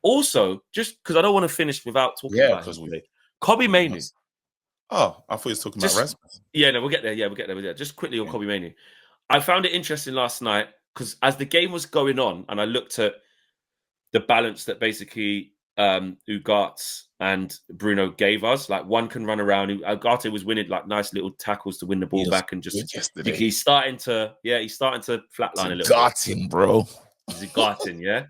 Also, just because I don't want to finish without talking about him today. Kobbie Mainoo. Oh, I thought he was talking about Rasmus. Yeah, no, we'll get there. Yeah, we'll get there. Just quickly on Kobbie Mainoo. I found it interesting last night because as the game was going on and I looked at the balance that basically Ugarte and Bruno gave us, like one can run around. Ugarte was winning like nice little tackles to win the ball back and just he's starting to flatline a little bit. Bro. He's Ugarting, yeah.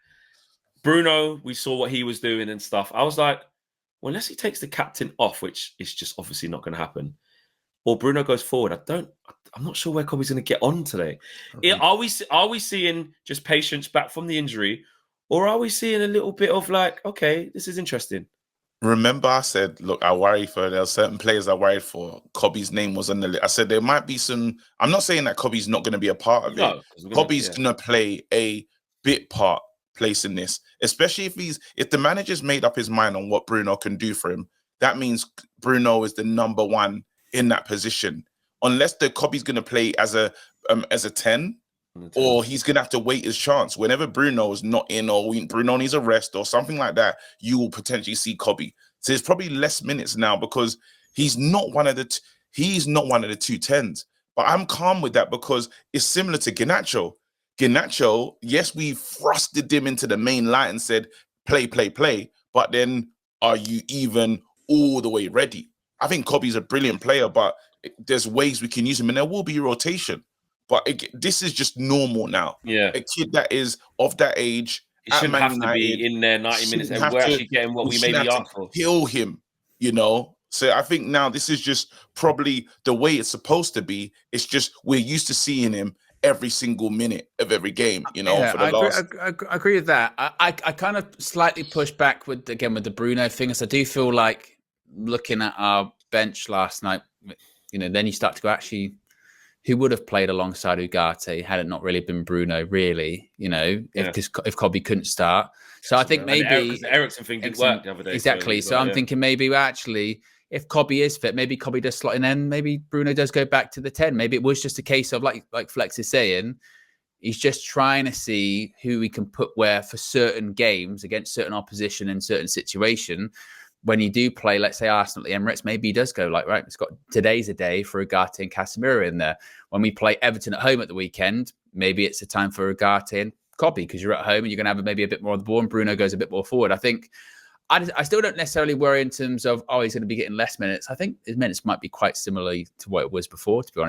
Bruno, we saw what he was doing and stuff. I was like, well, unless he takes the captain off, which is just obviously not going to happen, or Bruno goes forward, I'm not sure where Kobbie's going to get on today. Are we seeing just patience back from the injury, or are we seeing a little bit of like, okay, this is interesting? Remember, I said, look, there are certain players I worried for. Kobbie's name was on the list. I said there might be some. I'm not saying that Kobbie's not going to be a part of it. Kobbie's going to play a bit part place in this, especially if the manager's made up his mind on what Bruno can do for him. That means Bruno is the number one in that position. Unless the Kobbie's going to play as a 10, or he's going to have to wait his chance. Whenever Bruno is not in, or Bruno needs a rest or something like that, you will potentially see Kobbie. So there's probably less minutes now because he's not one of the two 10s. But I'm calm with that because it's similar to Garnacho. Garnacho, yes, we thrusted him into the main light and said, play. But then are you even all the way ready? I think Kobbie's a brilliant player, but there's ways we can use him, and there will be rotation. But this is just normal now. Yeah, a kid that is of that age, he shouldn't have to be in there 90 minutes, and we're actually getting what we maybe asked for. Kill him, you know. So I think now this is just probably the way it's supposed to be. It's just we're used to seeing him every single minute of every game, you know. Yeah, I agree with that. I kind of slightly push back with the Bruno thing, as I do feel like looking at our bench last night, you know, then you start to go, actually, who would have played alongside Ugarte had it not really been Bruno, really, you know, if Kobbie couldn't start. So I think maybe the Eriksen thing didn't work the other day. Exactly. So I'm thinking maybe actually, if Kobbie is fit, maybe Kobbie does slot in, and maybe Bruno does go back to the 10. Maybe it was just a case of like Flex is saying, he's just trying to see who he can put where for certain games against certain opposition in certain situation. When you do play, let's say Arsenal at the Emirates, maybe he does go like, right, it's got today's a day for Ugarte and Casemiro in there. When we play Everton at home at the weekend, maybe it's a time for Ugarte and Kobbie because you're at home and you're going to have maybe a bit more of the ball, and Bruno goes a bit more forward. I think I still don't necessarily worry in terms of, he's going to be getting less minutes. I think his minutes might be quite similar to what it was before, to be honest.